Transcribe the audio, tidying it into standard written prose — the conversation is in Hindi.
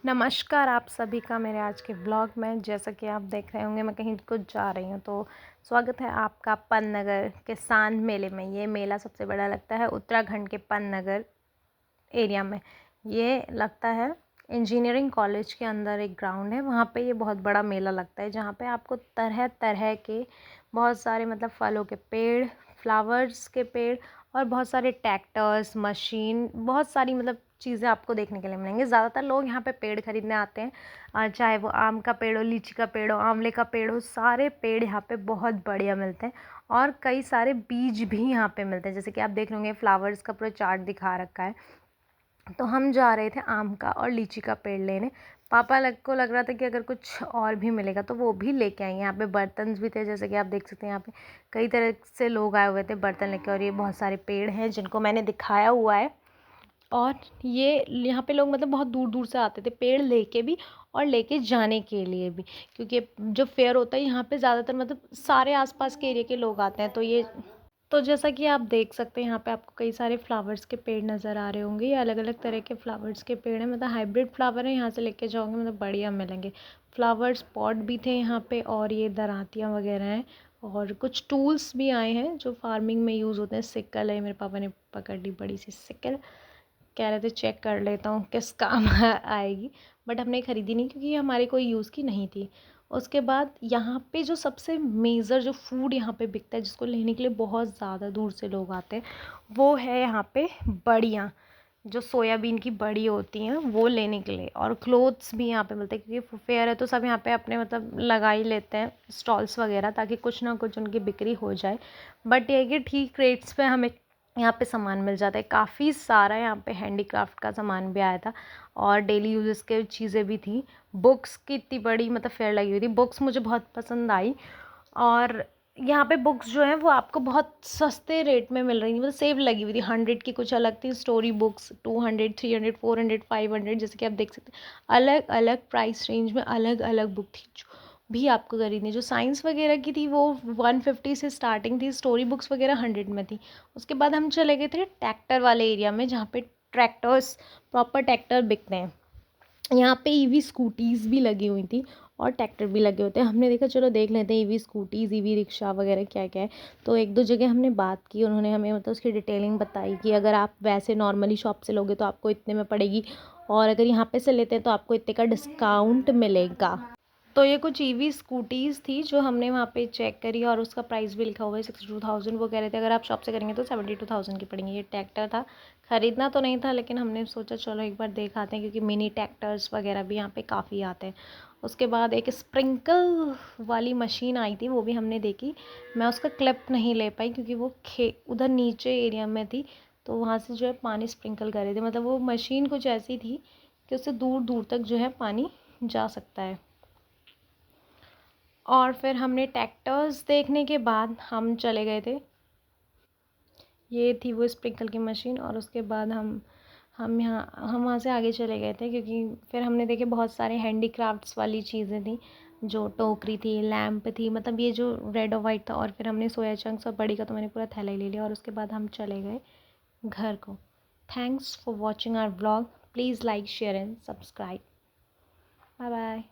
नमस्कार आप सभी का मेरे आज के ब्लॉग में। जैसा कि आप देख रहे होंगे मैं कहीं कुछ जा रही हूँ, तो स्वागत है आपका पन्नगर किसान मेले में। ये मेला सबसे बड़ा लगता है उत्तराखंड के पन्नगर एरिया में। ये लगता है इंजीनियरिंग कॉलेज के अंदर एक ग्राउंड है, वहाँ पे ये बहुत बड़ा मेला लगता है, जहाँ पे आपको तरह तरह के बहुत सारे फलों के पेड़, फ्लावर्स के पेड़ और बहुत सारे ट्रैक्टर्स, मशीन, बहुत सारी चीज़ें आपको देखने के लिए मिलेंगे। ज़्यादातर लोग यहाँ पे पेड़ खरीदने आते हैं, चाहे वो आम का पेड़ हो, लीची का पेड़ हो, आंवले का पेड़ हो, सारे पेड़ यहाँ पे बहुत बढ़िया मिलते हैं। और कई सारे बीज भी यहाँ पे मिलते हैं, जैसे कि आप देख रहे होंगे फ्लावर्स का पूरा चार्ट दिखा रखा है। तो हम जा रहे थे आम का और लीची का पेड़ लेने। पापा को लग रहा था कि अगर कुछ और भी मिलेगा तो वो भी लेके आएंगे। यहाँ पे बर्तन भी थे, जैसे कि आप देख सकते हैं यहाँ पे कई तरह से लोग आए हुए थे बर्तन लेके। और ये बहुत सारे पेड़ हैं जिनको मैंने दिखाया हुआ है। और ये यहाँ पे लोग बहुत दूर दूर से आते थे पेड़ लेके भी और लेके जाने के लिए भी, क्योंकि जो फेयर होता है यहाँ पे ज़्यादातर सारे आसपास के एरिया के लोग आते हैं। तो जैसा कि आप देख सकते हैं यहाँ पे आपको कई सारे फ्लावर्स के पेड़ नज़र आ रहे होंगे। ये अलग अलग तरह के फ्लावर्स के पेड़ हैं, हाइब्रिड फ्लावर है। यहाँ से लेके जाओगे बढ़िया मिलेंगे। फ्लावर्स पॉट भी थे यहाँ पे, और ये दरातियाँ वगैरह हैं, और कुछ टूल्स भी आए हैं जो फार्मिंग में यूज़ होते हैं। सिक्कल है, मेरे पापा ने पकड़ ली बड़ी सी सिक्कल, कह रहे थे चेक कर लेता हूँ किस काम आएगी, बट हमने ख़रीदी नहीं क्योंकि हमारे कोई यूज़ की नहीं थी। उसके बाद यहाँ पे जो सबसे मेजर जो फूड यहाँ पे बिकता है, जिसको लेने के लिए बहुत ज़्यादा दूर से लोग आते हैं, वो है यहाँ पे बड़ियाँ, जो सोयाबीन की बड़ी होती हैं, वो लेने के लिए। और क्लोथ्स भी यहाँ पे मिलते हैं, क्योंकि फेयर है तो सब यहाँ पे अपने लगा ही लेते हैं स्टॉल्स वगैरह, ताकि कुछ ना कुछ उनकी बिक्री हो जाए। बट ये कि ठीक रेट्स पे हमें यहाँ पे सामान मिल जाता है। काफ़ी सारा यहाँ पे हैंडीक्राफ्ट का सामान भी आया था, और डेली यूजेस के चीज़ें भी थी। बुक्स की इतनी बड़ी फेयर लगी हुई थी, बुक्स मुझे बहुत पसंद आई। और यहाँ पे बुक्स जो हैं वो आपको बहुत सस्ते रेट में मिल रही थी, सेव लगी हुई थी। 100 की कुछ अलग थी स्टोरी बुक्स, 200, 300, 400, 500, जैसे कि आप देख सकते हैं अलग अलग प्राइस रेंज में अलग अलग बुक थी जो भी आपको खरीदनी। जो साइंस वगैरह की थी वो 150 से स्टार्टिंग थी, स्टोरी बुक्स वगैरह 100 में थी। उसके बाद हम चले गए थे ट्रैक्टर वाले एरिया में, जहाँ पे ट्रैक्टर्स, प्रॉपर ट्रैक्टर बिकते हैं। यहाँ पे ईवी स्कूटीज़ भी लगी हुई थी और ट्रैक्टर भी लगे होते हैं। हमने देखा चलो देख लेते हैं ईवी स्कूटीज़, ईवी रिक्शा वगैरह क्या क्या है। तो एक दो जगह हमने बात की, उन्होंने हमें उसकी डिटेलिंग बताई कि अगर आप वैसे नॉर्मली शॉप से लोगे तो आपको इतने में पड़ेगी, और अगर यहाँ पे से लेते हैं तो आपको इतने का डिस्काउंट मिलेगा। तो ये कुछ ईवी स्कूटीज़ थी जो हमने वहाँ पे चेक करी, और उसका प्राइस भी लिखा हुआ है 62,000। वो कह रहे थे अगर आप शॉप से करेंगे तो 72,000 की पड़ेंगी। ये ट्रैक्टर था, ख़रीदना तो नहीं था, लेकिन हमने सोचा चलो एक बार देख आते हैं, क्योंकि मिनी ट्रैक्टर्स वगैरह भी यहाँ पे काफ़ी आते हैं। उसके बाद एक स्प्रिंकल वाली मशीन आई थी, वो भी हमने देखी। मैं उसका क्लिप नहीं ले पाई क्योंकि वो उधर नीचे एरिया में थी, तो वहाँ से जो है पानी स्प्रिंकल कर रहे थे। वो मशीन कुछ ऐसी थी कि उससे दूर दूर तक जो है पानी जा सकता है। और फिर हमने ट्रैक्टर्स देखने के बाद हम चले गए थे, ये थी वो स्प्रिंकल की मशीन। और उसके बाद हम वहाँ से आगे चले गए थे, क्योंकि फिर हमने देखे बहुत सारे हैंडीक्राफ्ट्स वाली चीज़ें थी, जो टोकरी थी, लैंप थी, ये जो रेड और वाइट था। और फिर हमने सोया चंक्स और बड़ी का तो मैंने पूरा थैला ही ले लिया, और उसके बाद हम चले गए घर को। Thanks for watching our blog. Please like, share and subscribe. Bye bye.